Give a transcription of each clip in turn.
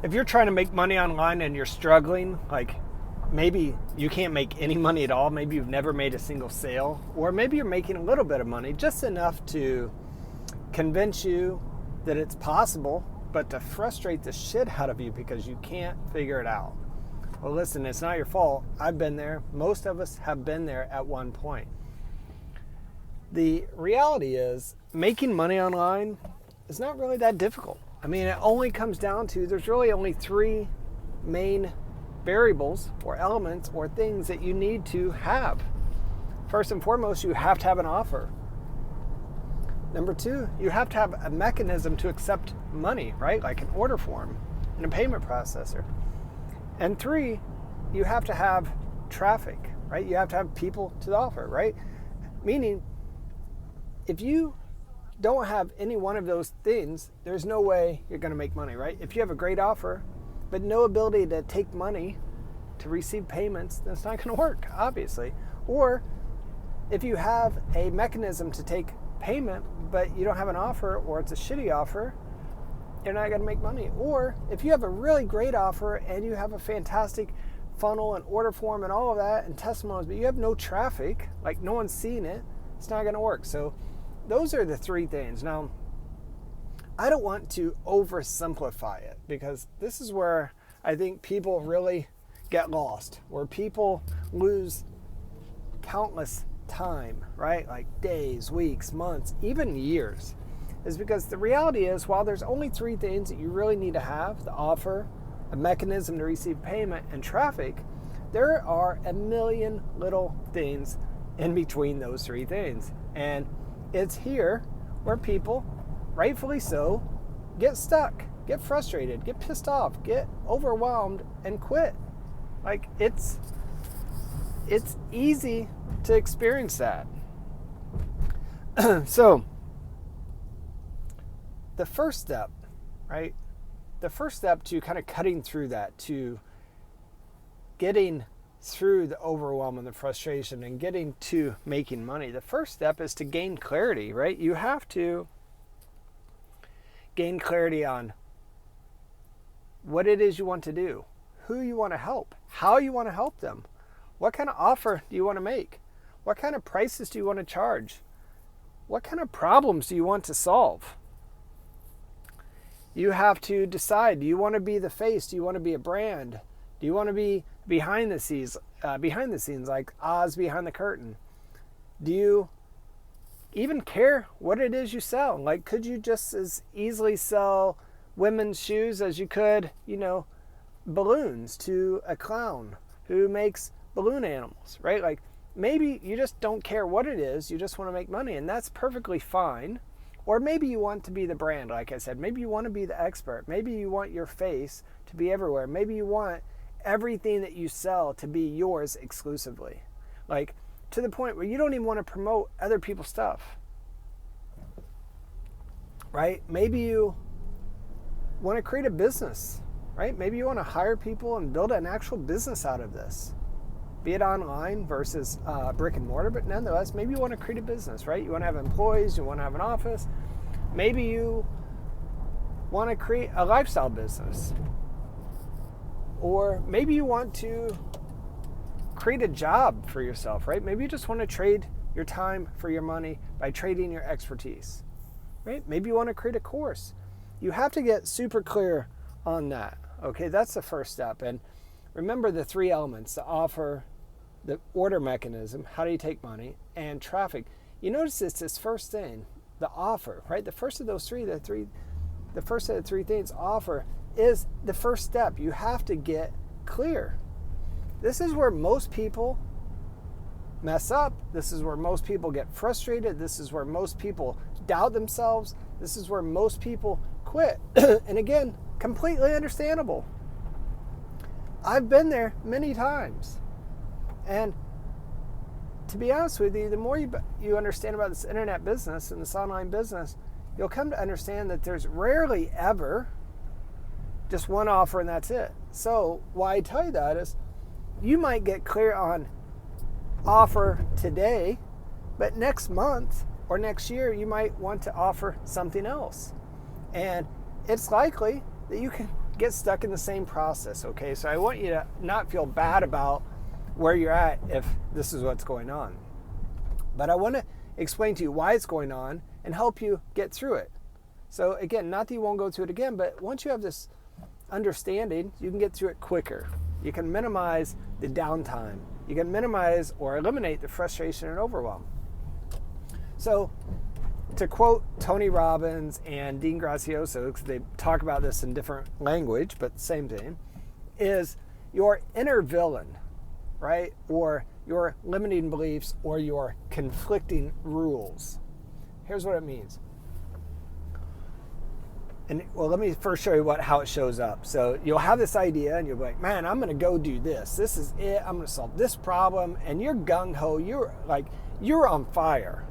if you're trying to make money online and you're struggling, like maybe you can't make any money at all, maybe you've never made a single sale, or maybe you're making a little bit of money, just enough to convince you that it's possible, but to frustrate the shit out of you because you can't figure it out. Well, listen, it's not your fault. I've been there. Most of us have been there at one point. The reality is making money online is not really that difficult. I mean, it only comes down to, there's really only three main variables or elements or things that you need to have. First and foremost, you have to have an offer. Number two, you have to have a mechanism to accept money, right? Like an order form and a payment processor. And three, you have to have traffic, right? You have to have people to the offer, right? Meaning, if you don't have any one of those things, there's no way you're going to make money, right? If you have a great offer, but no ability to take money to receive payments, then it's not going to work, obviously. Or if you have a mechanism to take payment, but you don't have an offer, or it's a shitty offer, you're not going to make money. Or if you have a really great offer and you have a fantastic funnel and order form and all of that and testimonials, but you have no traffic, like no one's seen it, it's not going to work. So those are the three things. Now, I don't want to oversimplify it, because this is where I think people really get lost, where people lose countless time, right? Like days, weeks, months, even years, is because the reality is, while there's only three things that you really need to have, the offer, a mechanism to receive payment, and traffic, there are a million little things in between those three things. And it's here where people, rightfully so, get stuck, get frustrated, get pissed off, get overwhelmed, and quit. Like, it's easy to experience that. So, the first step, right? The first step to kind of cutting through that, to getting through the overwhelm and the frustration and getting to making money, the first step is to gain clarity, right? You have to gain clarity on what it is you want to do, who you want to help, how you want to help them, what kind of offer do you want to make, what kind of prices do you want to charge, what kind of problems do you want to solve. You have to decide, do you want to be the face, do you want to be a brand, do you want to be behind the scenes like Oz behind the curtain? Do you even care what it is you sell? Like, could you just as easily sell women's shoes as you could, balloons to a clown who makes balloon animals, right? Like, maybe you just don't care what it is, you just want to make money, and that's perfectly fine. Or maybe you want to be the brand, like I said. Maybe you want to be the expert. Maybe you want your face to be everywhere. Maybe you want everything that you sell to be yours exclusively. Like, to the point where you don't even want to promote other people's stuff. Right? Maybe you want to create a business, right? Maybe you want to hire people and build an actual business out of this. Be it online versus brick and mortar, but nonetheless, maybe you want to create a business, right? You want to have employees, you want to have an office. Maybe you want to create a lifestyle business. Or maybe you want to create a job for yourself, right? Maybe you just want to trade your time for your money by trading your expertise, right? Maybe you want to create a course. You have to get super clear on that, okay? That's the first step. And remember the three elements: the offer, the order mechanism, how do you take money, and traffic. You notice it's this first thing, the offer, right? The first of those three, the first of the three things, offer, is the first step. You have to get clear. This is where most people mess up. This is where most people get frustrated. This is where most people doubt themselves. This is where most people quit. And again, completely understandable. I've been there many times. And to be honest with you, the more you understand about this internet business and this online business, you'll come to understand that there's rarely ever just one offer and that's it. So why I tell you that is, you might get clear on offer today, but next month or next year you might want to offer something else. And it's likely that you can get stuck in the same process, okay? So I want you to not feel bad about where you're at if this is what's going on. But I want to explain to you why it's going on and help you get through it. So again, not that you won't go through it again, but once you have this understanding, you can get through it quicker. You can minimize the downtime. You can minimize or eliminate the frustration and overwhelm. So to quote Tony Robbins and Dean Graziosi, because they talk about this in different language, but same thing, is your inner villain, right? Or your limiting beliefs or your conflicting rules. Here's what it means. And well, let me first show you how it shows up. So you'll have this idea and you'll be like, man, I'm going to go do this. This is it. I'm going to solve this problem. And you're gung-ho. You're on fire.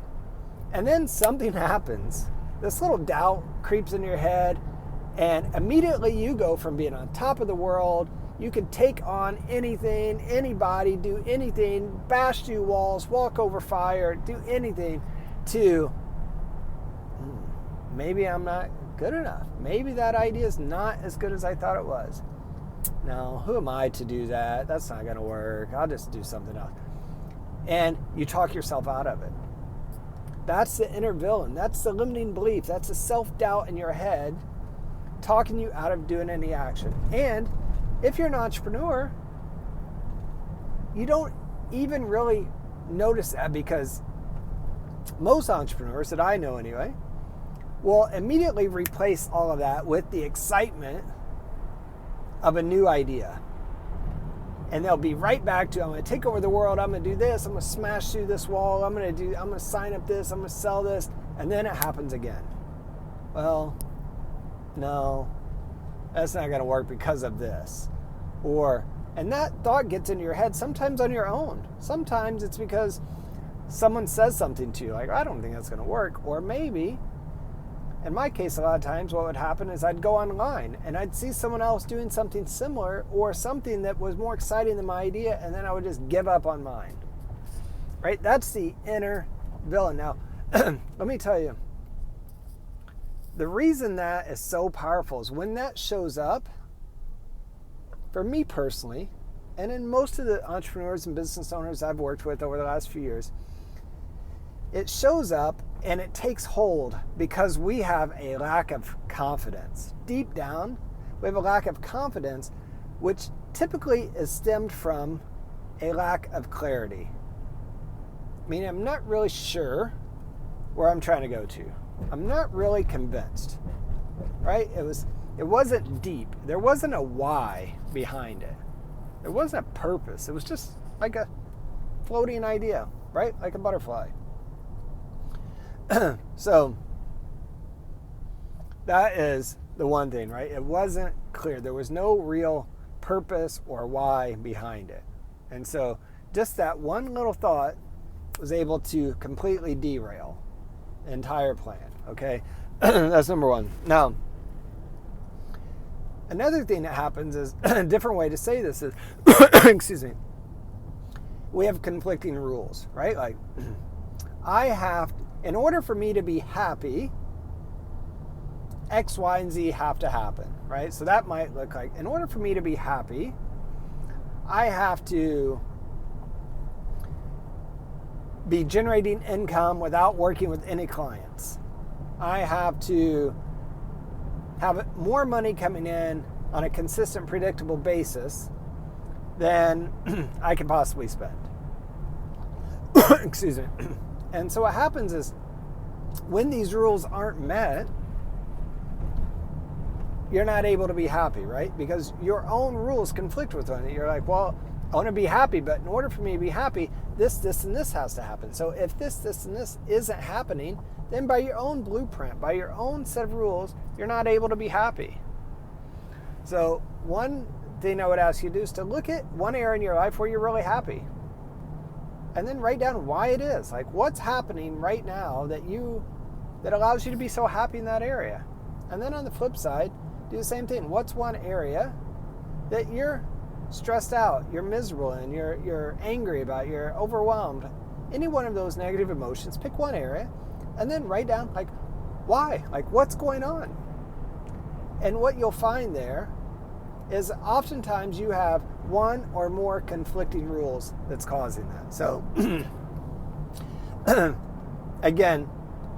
And then something happens. This little doubt creeps in your head. And immediately you go from being on top of the world. You can take on anything, anybody, do anything, bash through walls, walk over fire, do anything, to maybe I'm not good enough. Maybe that idea is not as good as I thought it was. No, who am I to do that? That's not going to work. I'll just do something else. And you talk yourself out of it. That's the inner villain. That's the limiting belief. That's the self-doubt in your head talking you out of doing any action. And if you're an entrepreneur, you don't even really notice that, because most entrepreneurs that I know anyway will immediately replace all of that with the excitement of a new idea. And they'll be right back to, I'm going to take over the world, I'm going to do this, I'm going to smash through this wall, I'm going to sign up this, I'm going to sell this, and then it happens again. Well, no, that's not going to work because of this. And that thought gets into your head sometimes on your own. Sometimes it's because someone says something to you, like, I don't think that's going to work. Or maybe, in my case, a lot of times what would happen is I'd go online and I'd see someone else doing something similar or something that was more exciting than my idea, and then I would just give up on mine. Right? That's the inner villain. Now, let me tell you, the reason that is so powerful is when that shows up, for me personally, and in most of the entrepreneurs and business owners I've worked with over the last few years, it shows up and it takes hold because we have a lack of confidence. Deep down, we have a lack of confidence, which typically is stemmed from a lack of clarity. I mean, I'm not really sure where I'm trying to go to. I'm not really convinced, right? It wasn't deep. There wasn't a why behind it. There wasn't a purpose. It was just like a floating idea, right? Like a butterfly. So that is the one thing, right? It wasn't clear. There was no real purpose or why behind it. And so just that one little thought was able to completely derail the entire plan, okay? That's number one. Now, another thing that happens is, a different way to say this is, excuse me, we have conflicting rules, right? Like, in order for me to be happy, X, Y, and Z have to happen, right? So that might look like, in order for me to be happy, I have to be generating income without working with any clients. I have to have more money coming in on a consistent, predictable basis than I can possibly spend. Excuse me. And so what happens is, when these rules aren't met, you're not able to be happy, right? Because your own rules conflict with one. You're like, well, I want to be happy, but in order for me to be happy, this, and this has to happen. So if this, and this isn't happening, then by your own blueprint, by your own set of rules, you're not able to be happy. So one thing I would ask you to do is to look at one area in your life where you're really happy. And then write down why it is. Like, what's happening right now that allows you to be so happy in that area? And then on the flip side, do the same thing. What's one area that you're stressed out, you're miserable in, you're angry about, you're overwhelmed? Any one of those negative emotions, pick one area, and then write down, like, why? Like, what's going on? And what you'll find there is oftentimes you have one or more conflicting rules that's causing that. So again,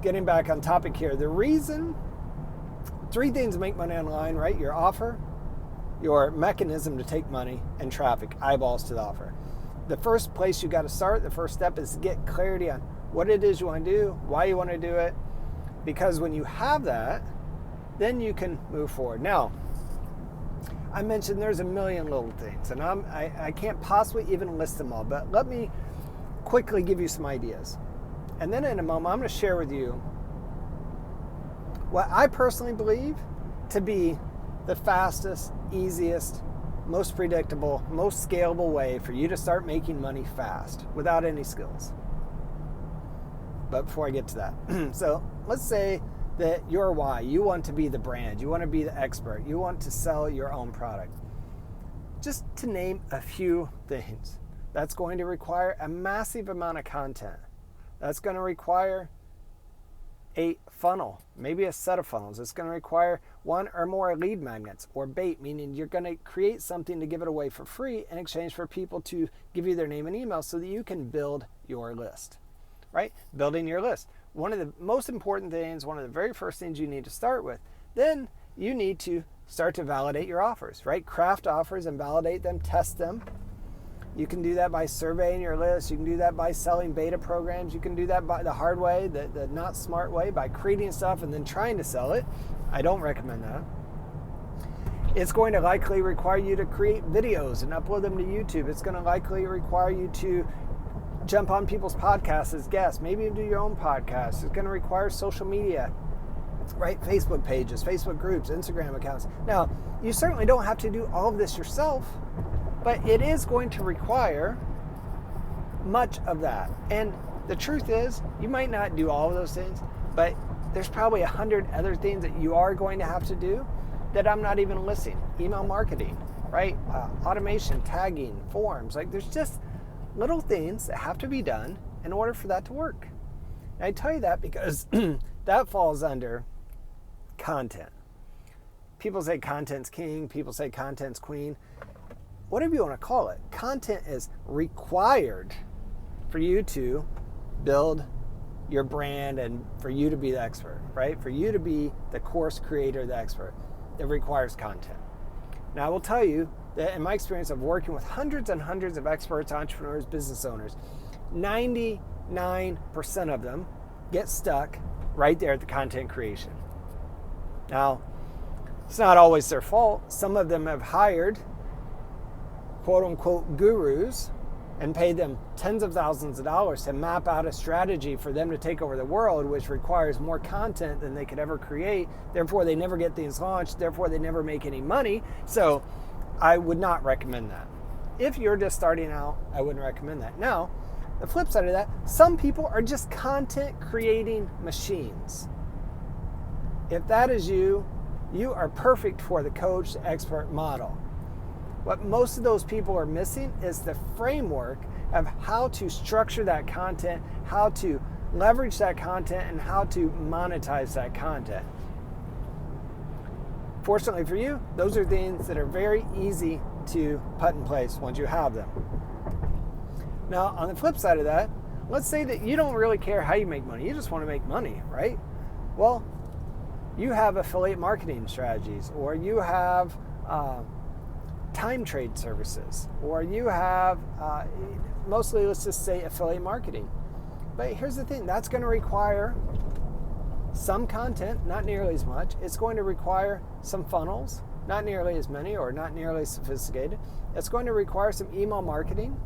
getting back on topic here, the reason, 3 things make money online, right? Your offer, your mechanism to take money, and traffic, eyeballs to the offer. The first place you got to start, the first step is to get clarity on what it is you want to do, why you want to do it, because when you have that, then you can move forward. Now, I mentioned there's a million little things, and I can't possibly even list them all, but let me quickly give you some ideas. And then in a moment, I'm going to share with you what I personally believe to be the fastest, easiest, most predictable, most scalable way for you to start making money fast without any skills. But before I get to that, so let's say that your why, you want to be the brand, you want to be the expert, you want to sell your own product. Just to name a few things, that's going to require a massive amount of content. That's going to require a funnel, maybe a set of funnels. It's going to require 1 or more lead magnets or bait, meaning you're going to create something to give it away for free in exchange for people to give you their name and email so that you can build your list, right? Building your list. One of the most important things, one of the very first things you need to start with. Then you need to start to validate your offers, right? Craft offers and validate them, test them. You can do that by surveying your list. You can do that by selling beta programs. You can do that by the hard way, the not smart way, by creating stuff and then trying to sell it. I don't recommend that. It's going to likely require you to create videos and upload them to YouTube. It's going to likely require you to jump on people's podcasts as guests, maybe do your own podcast. It's going to require social media, right? Facebook pages, Facebook groups, Instagram accounts. Now, you certainly don't have to do all of this yourself, but it is going to require much of that. And the truth is, you might not do all of those things, but there's probably 100 other things that you are going to have to do that I'm not even listing. Email marketing, right? Automation, tagging, forms. Like, there's just little things that have to be done in order for that to work. And I tell you that because that falls under content. People say content's king, people say content's queen. Whatever you want to call it, content is required for you to build your brand and for you to be the expert, right? For you to be the course creator, the expert. It requires content. Now, I will tell you that in my experience of working with hundreds and hundreds of experts, entrepreneurs, business owners, 99% of them get stuck right there at the content creation. Now, it's not always their fault. Some of them have hired quote-unquote gurus and paid them tens of thousands of dollars to map out a strategy for them to take over the world, which requires more content than they could ever create. Therefore, they never get things launched. Therefore, they never make any money. So I would not recommend that. If you're just starting out, I wouldn't recommend that. Now, the flip side of that, some people are just content creating machines. If that is you, you are perfect for the coach, the expert model. What most of those people are missing is the framework of how to structure that content, how to leverage that content, and how to monetize that content. Fortunately for you, those are things that are very easy to put in place once you have them. Now, on the flip side of that, let's say that you don't really care how you make money. You just want to make money, right? Well, you have affiliate marketing strategies, or you have time trade services, or you have mostly, let's just say, affiliate marketing. But here's the thing, that's going to require some content, not nearly as much. It's going to require some funnels, not nearly as many or not nearly as sophisticated. It's going to require some email marketing.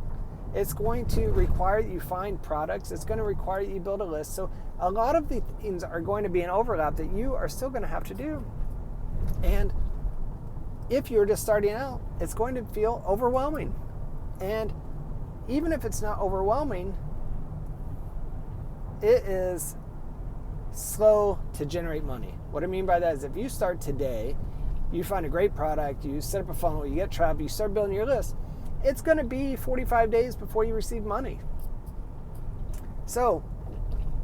It's going to require that you find products. It's going to require that you build a list. So a lot of the things are going to be an overlap that you are still going to have to do. And if you're just starting out, it's going to feel overwhelming. And even if it's not overwhelming, it is slow to generate money. What I mean by that is if you start today, you find a great product, you set up a funnel, you get traffic, you start building your list, it's going to be 45 days before you receive money. So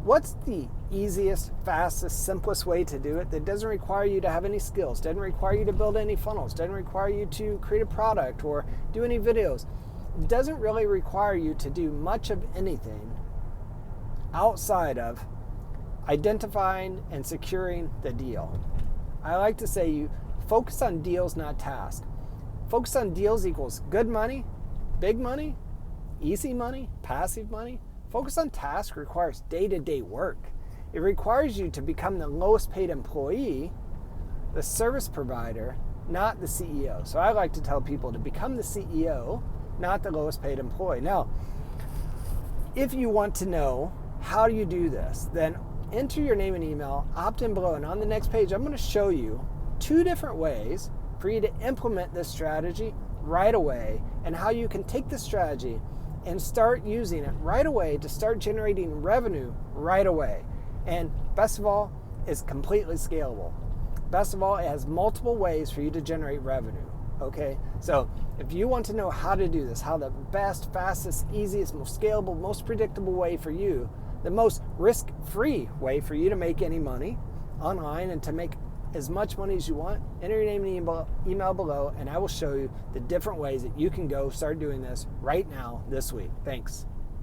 what's the easiest, fastest, simplest way to do it that doesn't require you to have any skills, doesn't require you to build any funnels, doesn't require you to create a product or do any videos. It doesn't really require you to do much of anything outside of identifying and securing the deal. I like to say you focus on deals, not tasks. Focus on deals equals good money, big money, easy money, passive money. Focus on tasks requires day-to-day work. It requires you to become the lowest paid employee, the service provider, not the CEO. So I like to tell people to become the CEO, not the lowest paid employee. Now, if you want to know how do you do this, then enter your name and email, opt in below, and on the next page, I'm going to show you 2 different ways for you to implement this strategy right away and how you can take this strategy and start using it right away to start generating revenue right away. And best of all, it's completely scalable. Best of all, it has multiple ways for you to generate revenue. Okay, so if you want to know how to do this, how the best, fastest, easiest, most scalable, most predictable way for you, the most risk-free way for you to make any money online and to make as much money as you want, enter your name and email below, and I will show you the different ways that you can go start doing this right now this week. Thanks.